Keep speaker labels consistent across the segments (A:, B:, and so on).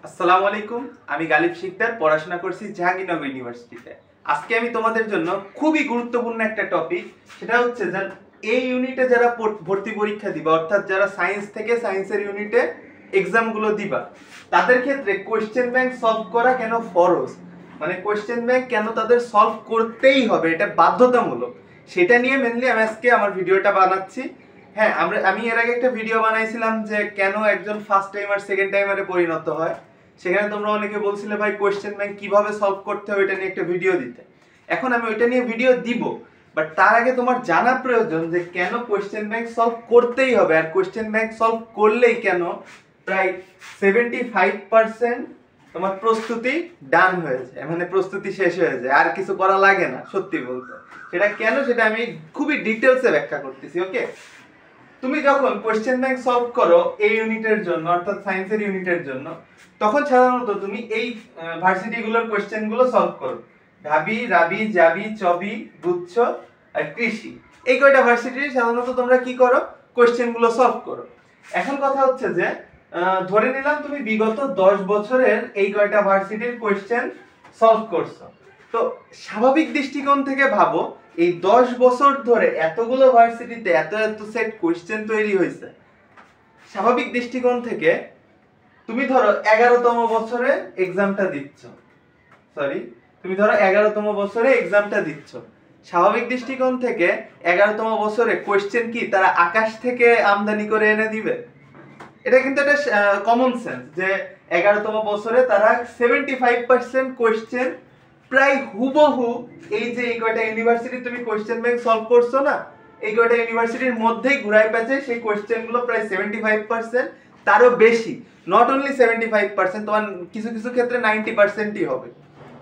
A: আসসালামু আলাইকুম। আমি গালিব শিকদার, পড়াশোনা করছি জাহাঙ্গীরনগর ইউনিভার্সিটিতে। আজকে আমি তোমাদের জন্য খুবই গুরুত্বপূর্ণ একটা টপিক, সেটা হচ্ছে যে এই ইউনিটে যারা ভর্তি পরীক্ষা দিবা, অর্থাৎ যারা সায়েন্স থেকে সায়েন্সের ইউনিটে এক্সামগুলো দিবা, তাদের ক্ষেত্রে কোয়েশ্চেন ব্যাংক সলভ করা কেন ফরজ, মানে কোয়েশ্চেন ব্যাংক কেন তাদের সলভ করতেই হবে, এটা বাধ্যতামূলক, সেটা নিয়ে মেনলি আমি আজকে আমার ভিডিওটা বানাচ্ছি। হ্যাঁ, আমি এর আগে একটা ভিডিও বানাইছিলাম যে কেন একজন ফার্স্ট টাইমার সেকেন্ড টাইমারে পরিণত হয়। সেখানে তোমরা অনেকে বলছিলে ভাই কোয়েশ্চেন ব্যাংক কিভাবে সলভ করতে হবে এটা নিয়ে একটা ভিডিও দিতে। এখন আমি ওইটা নিয়ে ভিডিও দিব, বাট তার আগে তোমার জানা প্রয়োজন যে কেন কোয়েশ্চেন ব্যাংক সলভ করতেই হবে, আর কোয়েশ্চেন ব্যাংক সলভ করলেই কেন প্রায় 75% তোমার প্রস্তুতি ডান হয়ে যায়, মানে প্রস্তুতি শেষ হয়ে যায়, আর কিছু করা লাগে না। সত্যি বলতে সেটা কেন, সেটা আমি খুবই ডিটেলসে ব্যাখ্যা করতেছি। ওকে, তুমি যখন কোয়েশ্চেন ব্যাংক সলভ করো এই ইউনিটের জন্য, অর্থাৎ সায়েন্সের ইউনিটের জন্য, তখন সাধারণত তুমি এই ভার্সিটিগুলোর কোয়েশ্চেনগুলো সলভ করো। ঢাবি, রাবি, জাবি, চবি, গুচ্ছ আর কৃষি, এই কয়টা ভার্সিটির সাধারণত তোমরা কি করো, কোয়েশ্চেনগুলো সলভ করো। এখন কথা হচ্ছে যে ধরে নিলাম তুমি বিগত 10 বছরের এই কয়টা ভার্সিটির কোয়েশ্চেন সলভ করছো। তো স্বাভাবিক দৃষ্টিকোণ থেকে ভাবো, এই 10 বছর ধরে এতগুলো ভার্সিটিতে এত এত সেট কোয়েশ্চেন তৈরি হয়েছে। স্বাভাবিক দৃষ্টিকোণ থেকে তুমি ধরো 11তম বছরে এক্সামটা দিচ্ছ, স্বাভাবিক দৃষ্টিকোণ থেকে 11তম বছরে কোয়েশ্চেন কি তারা আকাশ থেকে আমদানি করে এনে দিবে? এটা কিন্তু একটা কমন সেন্স যে 11তম বছরে তারা 75% কোয়েশ্চেন প্রায় হুবহু এই যে এই কয়টা ইউনিভার্সিটি তুমি কোয়েশ্চেন ব্যাংক সলভ করছো না, এই কয়টা ইউনিভার্সিটির মধ্যেই ঘুরায় পেঁচে সেই কোয়েশ্চেনগুলো প্রায় 75%, তারও বেশি। নট অনলি 75%, তোমার কিছু কিছু ক্ষেত্রে 90%ই হবে।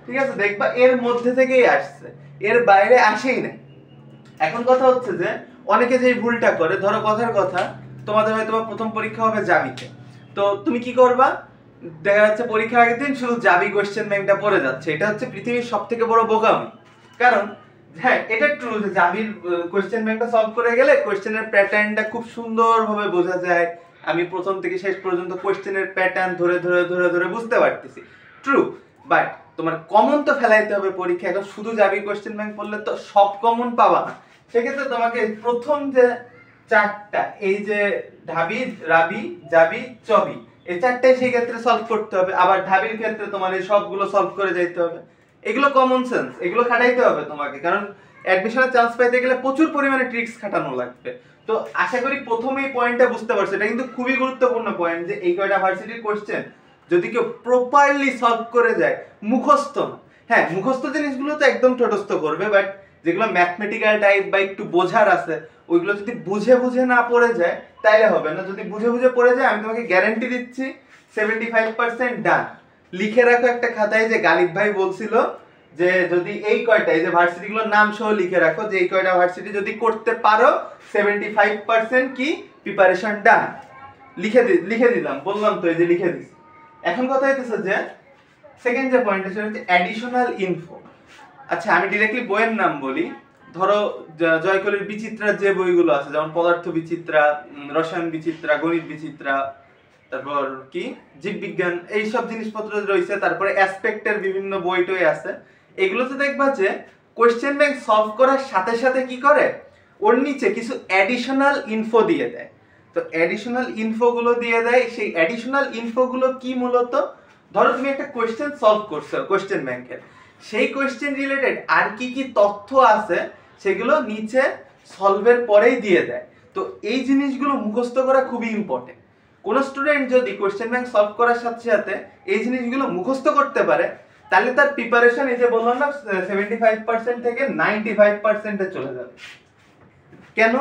A: ঠিক আছে, দেখবা এর মধ্যে থেকেই আসছে, এর বাইরে আসেই না। এখন কথা হচ্ছে যে অনেকে যে ভুলটা করে, ধরো কথার কথা, তোমাদের হয়তো প্রথম পরীক্ষা হবে জাবিতে, তো তুমি কি করবা, দেখা যাচ্ছে পরীক্ষার আগের দিন শুধু জাবি কোয়েশ্চেন ব্যাংকটা পড়ে যাচ্ছে। এটা হচ্ছে পৃথিবীর সবথেকে বড় বোকামি। কারণ হ্যাঁ, এটা ট্রু যে জাবির কোয়েশ্চেন ব্যাংকটা সলভ করে গেলে কোয়েশ্চেনের প্যাটার্নটা খুব সুন্দরভাবে বোঝা যায়। আমি প্রথম থেকে শেষ পর্যন্ত কোয়েশ্চেনের প্যাটার্ন ধরে ধরে ধরে ধরে বুঝতে পারতেছি, ট্রু। বাট তোমার কমন তো ফেলাইতে হবে পরীক্ষা। এখন শুধু জাবি কোয়েশ্চেন ব্যাংক পড়লে তো সব কমন পাবা না। সেক্ষেত্রে তোমাকে প্রথম যে চারটা, এই যে ঢাবি, রাবি, জাবি, চবি, এই চারটাই সেই ক্ষেত্রে সলভ করতে হবে। আবার ঢাবির ক্ষেত্রে তোমার এই সবগুলো সলভ করে যাইতে হবে। এগুলো কমন সেন্স, এগুলো খাটাইতে হবে তোমাকে, কারণ অ্যাডমিশনের চান্স পাইতে গেলে প্রচুর পরিমাণে ট্রিক্স খাটানো লাগবে। তো আশা করি প্রথমেই পয়েন্টটা বুঝতে পারছো। এটা কিন্তু খুবই গুরুত্বপূর্ণ পয়েন্ট যে এই কয়টা ভার্সিটির কোশ্চেন যদি কেউ প্রপারলি সলভ করে যায়, মুখস্থ না। হ্যাঁ, মুখস্থ জিনিসগুলো তো একদম ঠোঁটস্থ করবে, বাট যেগুলো ম্যাথমেটিক্যাল টাইপ বা একটু বোঝার আছে, ওইগুলো যদি বুঝে বুঝে না পড়ে যায় তাইলে হবে না। যদি বুঝে বুঝে পড়ে যায়, আমি তোমাকে গ্যারান্টি দিচ্ছি 75% ডান। লিখে রাখো একটা খাতায় যে গালিব ভাই বলছিল যে যদি এই কয়টা, এই যে ভার্সিটিগুলোর নাম সহ লিখে রাখো যে এই কয়টা ভার্সিটি যদি করতে পারো 75% কি প্রিপারেশন ডান। লিখে দিলাম, বললাম তো, এই যে লিখে দিছি। এখন কথা হইতেছে যে সেকেন্ড যে পয়েন্ট সেটা হচ্ছে অ্যাডিশনাল ইনফো। আচ্ছা, আমি ডিরেক্টলি বইয়ের নাম বলি। ধরো জয়কলির বিচিত্রা যে বইগুলো আছে, যেমন পদার্থ বিচিত্রা, রসায়ন বিচিত্রা, গণিত বিচিত্রা, তারপর কি জীববিজ্ঞান, এইসব জিনিসপত্র রয়েছে, তারপরে অ্যাসপেক্টের বিভিন্ন বই টই আছে। এগুলোতে দেখবা যে কোয়েশ্চেন ব্যাংক সলভ করার সাথে সাথে কি করে, ওর নিচে কিছু অ্যাডিশনাল ইনফো দিয়ে দেয়। তো অ্যাডিশনাল ইনফোগুলো দিয়ে দেয়, সেই অ্যাডিশনাল ইনফোগুলো কি, মূলত ধরো তুমি একটা কোয়েশ্চেন সলভ করছো কোয়েশ্চেন ব্যাংকের, সেই কোয়েশ্চেন রিলেটেড আর কি কি তথ্য আছে সেগুলো নিচে সলভের পরেই দিয়ে দেয়। তো এই জিনিসগুলো মুখস্থ করা খুবই ইম্পর্টেন্ট। কোন স্টুডেন্ট যদি কোয়েশ্চেন ব্যাংক সলভ করার সাথে সাথে এই জিনিসগুলো মুখস্থ করতে পারে, তাহলে তার প্রিপারেশন, এই যে বললাম না, 75% থেকে 95%-এ চলে যাবে। কেন?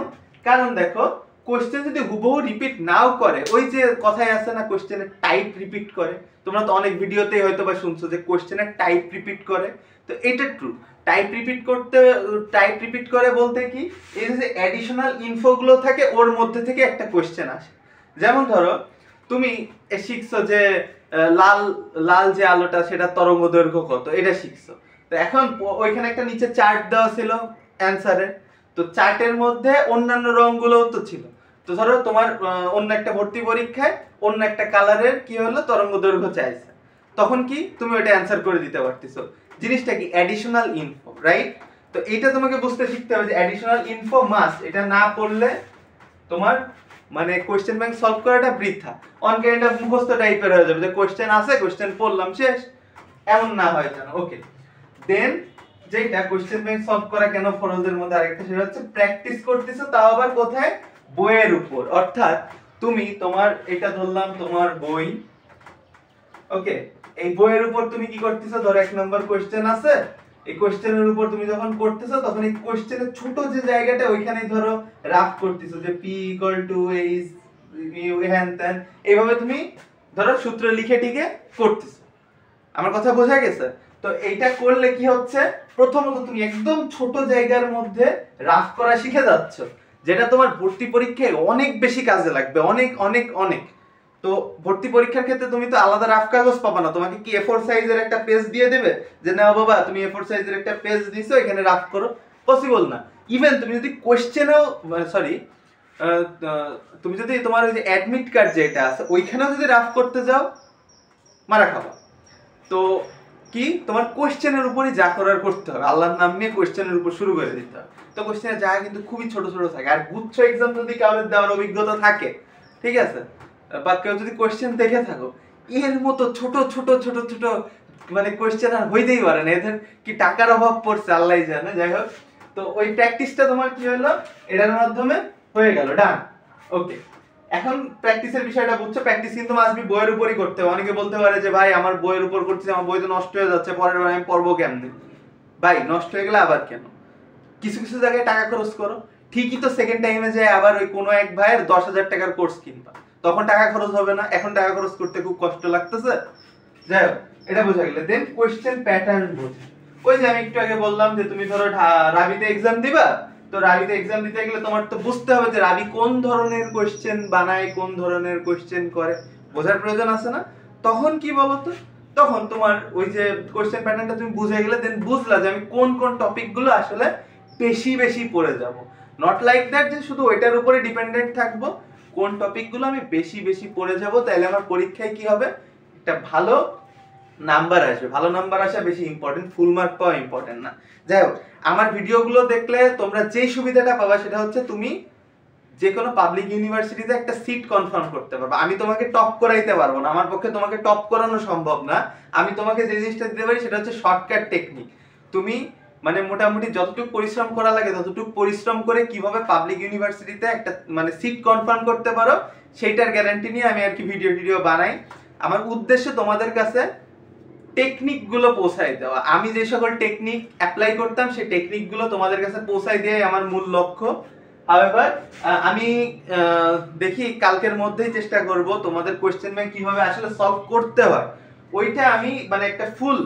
A: কারণ দেখো, কোশ্চেন যদি হুবহু রিপিট নাও করে, ওই যে কথাই আছে না, কোশ্চেনের টাইপ রিপিট করে। তোমরা তো অনেক ভিডিওতেই হয়তো বা শুনছো যে কোশ্চেনের টাইপ রিপিট করে। তো এটা ট্রু, টাইপ রিপিট করে বলতে কি, এই যে অ্যাডিশনাল ইনফোগুলো থাকে ওর মধ্যে থেকে একটা কোশ্চেন আসে। যেমন ধরো তুমি শিখছো যে লাল লাল যে আলোটা সেটা তরঙ্গ দৈর্ঘ্য কত, এটা শিখছো। তো এখন ওইখানে একটা নিচে চার্ট দেওয়া ছিল অ্যানসারে, তো চার্টের মধ্যে অন্যান্য রংগুলোও তো ছিল, তো ধরো তোমার অন্য একটা ভর্তি পরীক্ষায় অন্য একটা কালারের কি হলো তরঙ্গ দৈর্ঘ্য চাইছে, তখন কি তুমি ওইটা অ্যান্সার করে দিতে পারতেছো। জিনিসটা কি অ্যাডিশনাল ইনফো, রাইট? তো এটা তোমাকে বুঝতে শিখতে হবে যে অ্যাডিশনাল ইনফো মাস্ট, এটা না পড়লে তোমার মানে কোশ্চেন ব্যাংক সলভ করাটা বৃথা, অন কাইন্ড অফ মুখস্থ টাইপের হয়ে যাবে যে কোশ্চেন আছে কোশ্চেন পড়লাম শেষ, এমন না হয় যেন। ওকে, দেন যেটা কোশ্চেন ব্যাংক সলভ করা কেন ফরজের মধ্যে আরেকটা, সেটা হচ্ছে প্র্যাকটিস করতেছো, তাও আবার কোথায়? বইয়ের উপর। অর্থাৎ তুমি তোমার এটা ধরলাম তোমার বই, ওকে, এই বইয়ের উপর তুমি কি করতেছো, ধরো 1 নম্বর কোশ্চেন আছে, এই কোশ্চেনের উপর তুমি যখন করতেছো তখন এই কোশ্চেনের ছোট যে জায়গাটা ওইখানেই ধরো রাফ করতেছো যে p h u হ্যান ত্যান, এইভাবে তুমি ধরো সূত্র লিখে টিকে করতেছো। আমার কথা বোঝা গেছে? তো এইটা করলে কি হচ্ছে, প্রথমত তুমি একদম ছোট জায়গার মধ্যে রাফ করা শিখে যাচ্ছ, যেটা তোমার ভর্তি পরীক্ষায় অনেক বেশি কাজে লাগবে, অনেক অনেক অনেক। তো ভর্তি পরীক্ষার ক্ষেত্রে তুমি তো আলাদা রাফ কাগজ পাবা না, তোমাকে কি A4 সাইজের একটা পেজ দিয়ে দেবে যে নাও বাবা তুমি A4 সাইজের একটা পেজ দিছো এখানে রাফ করো? পসিবল না। ইভেন তুমি যদি কোশ্চেনেও সরি তুমি যদি তোমার ওই যে অ্যাডমিট কার্ড যেটা আছে ওইখানেও যদি রাফ করতে যাও মারা খাবা। তো কি তোমার কোশ্চেনের উপরই যা করার করতে হবে, আল্লাহর নাম নিয়ে কোশ্চেনের উপর শুরু করে দিতে হবে। তো কোশ্চেনের জায়গা কিন্তু খুবই ছোট ছোট থাকে, আর গুচ্ছ এক্সাম যদি কারোর দেওয়ার অভিজ্ঞতা থাকে, ঠিক আছে, বা কেউ যদি কোশ্চেন দেখে থাকো, এর মতো ছোট ছোট ছোট ছোট মানে কোশ্চেন আর হইতেই পারে না, এদের কি টাকার অভাব পড়ছে আল্লাহই জানে। যাই হোক, তো ওই প্র্যাকটিসটা তোমার কি হলো, এটার মাধ্যমে হয়ে গেল, ডান। ওকে, এখন প্র্যাকটিসের বিষয়টা বুঝছো, প্র্যাকটিস কিন্তু মাস্ট বি বইয়ের উপরই করতে হবে। অনেকে বলতে পারে যে ভাই আমার বইয়ের উপর করতেছি, আমার বই তো নষ্ট হয়ে যাচ্ছে, পরের বার আমি পড়বো কেমনে? ভাই নষ্ট হয়ে গেলে আবার কেন, কিছু কিছু জায়গায় টাকা খরচ করো, ঠিকই তো সেকেন্ড টাইমে যায় আবার ওই কোনো এক ভাইয়ের 10,000 টাকার কোর্স কিনবা, তখন টাকা খরচ হবে না? এখন টাকা খরচ করতে খুব কষ্ট লাগতেছে। যাই হোক, এটা বোঝা গেলে। দেন কোশ্চেন প্যাটার্ন বোঝা, ওই যে আমি একটু আগে বললাম যে তুমি ধরো রাবিতে এক্সাম দিবা, তো রাবিতে এক্সাম দিতে গেলে তোমার তো বুঝতে হবে যে রাবি কোন ধরনের কোশ্চেন বানায়, কোন ধরনের কোশ্চেন করে, বোঝার প্রয়োজন আছে না? তখন কি বলতো, তখন তোমার ওই যে কোশ্চেন প্যাটার্নটা তুমি বুঝে গেলে, দেন বুঝলা যে আমি কোন কোন টপিকগুলো আসলে বেশি বেশি পড়ে যাব। নট লাইক দ্যাট যে শুধু ওইটার উপরে ডিপেন্ডেন্ট থাকবো, কোন টপিকগুলো আমি বেশি বেশি পড়ে যাব, তাহলে আমার পরীক্ষায় কি হবে, একটা ভালো নাম্বার আসবে। ভালো নাম্বার আসা বেশি ইম্পর্টেন্ট, ফুল মার্ক পাওয়া ইম্পর্টেন্ট না। যাই হোক, আমার ভিডিওগুলো দেখলে তোমরা যে সুবিধাটা পাবা সেটা হচ্ছে তুমি যে কোনো পাবলিক ইউনিভার্সিটিতে একটা সিট কনফার্ম করতে পারবে। আমি তোমাকে টপ করাইতে পারবো না, আমার পক্ষে তোমাকে টপ করানো সম্ভব না। আমি তোমাকে যে জিনিসটা দিতে পারি সেটা হচ্ছে শর্টকাট টেকনিক। তুমি মানে মোটামুটি যতটুকু পরিশ্রম করা লাগে ততটুকু পরিশ্রম করে কিভাবে পাবলিক ইউনিভার্সিটিতে একটা মানে সিট কনফার্ম করতে পারো সেইটার গ্যারান্টি নিয়ে আমি আর কি ভিডিও বানাই। আমার উদ্দেশ্য তোমাদের কাছে টেকনিক গুলো পৌঁছাই দেওয়া। আমি যে সকল টেকনিক অ্যাপ্লাই করতাম সেই টেকনিক গুলো তোমাদের কাছে পৌঁছাই দেওয়াই আমার মূল লক্ষ্য। হাউএভার আমি দেখি কালকের মধ্যেই চেষ্টা করব তোমাদের কোশ্চেন ব্যাংক কিভাবে আসলে সলভ করতে হয় ওইটা আমি মানে একটা ফুল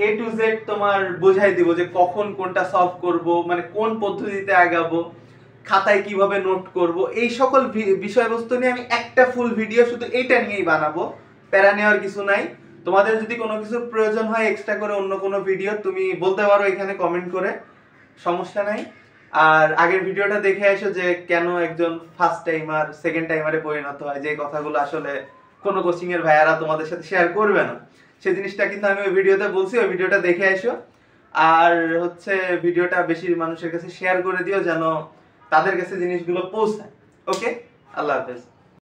A: A to Z তোমার বোঝাই দিব, যে কখন কোনটা সলভ করব, মানে কোন পদ্ধতিতে আগাবো, খাতায় কিভাবে নোট করব, এই সকল বিষয়বস্তু নিয়ে আমি একটা ফুল ভিডিও শুধু এইটা নিয়েই বানাবো। প্যারা নেওয়ার কিছু নাই। তোমাদের যদি কোনো কিছুর প্রয়োজন হয় এক্সট্রা করে অন্য কোনো ভিডিও তুমি বলতে পারো এখানে কমেন্ট করে, সমস্যা নাই। আর আগের ভিডিওটা দেখে এসো যে কেন একজন ফার্স্ট টাইমার সেকেন্ড টাইমারে পরিণত হয়, যে কথাগুলো আসলে কোনো কোচিং এর ভাইয়ারা তোমাদের সাথে শেয়ার করবে না, সেই জিনিসটা কিন্তু আমি ওই ভিডিওতে বলছি, ওই ভিডিওটা দেখে এসো। আর হচ্ছে ভিডিওটা বেশি মানুষের কাছে শেয়ার করে দিও যেন তাদের কাছে জিনিসগুলো পৌঁছায়। ওকে, আল্লাহ হাফেজ।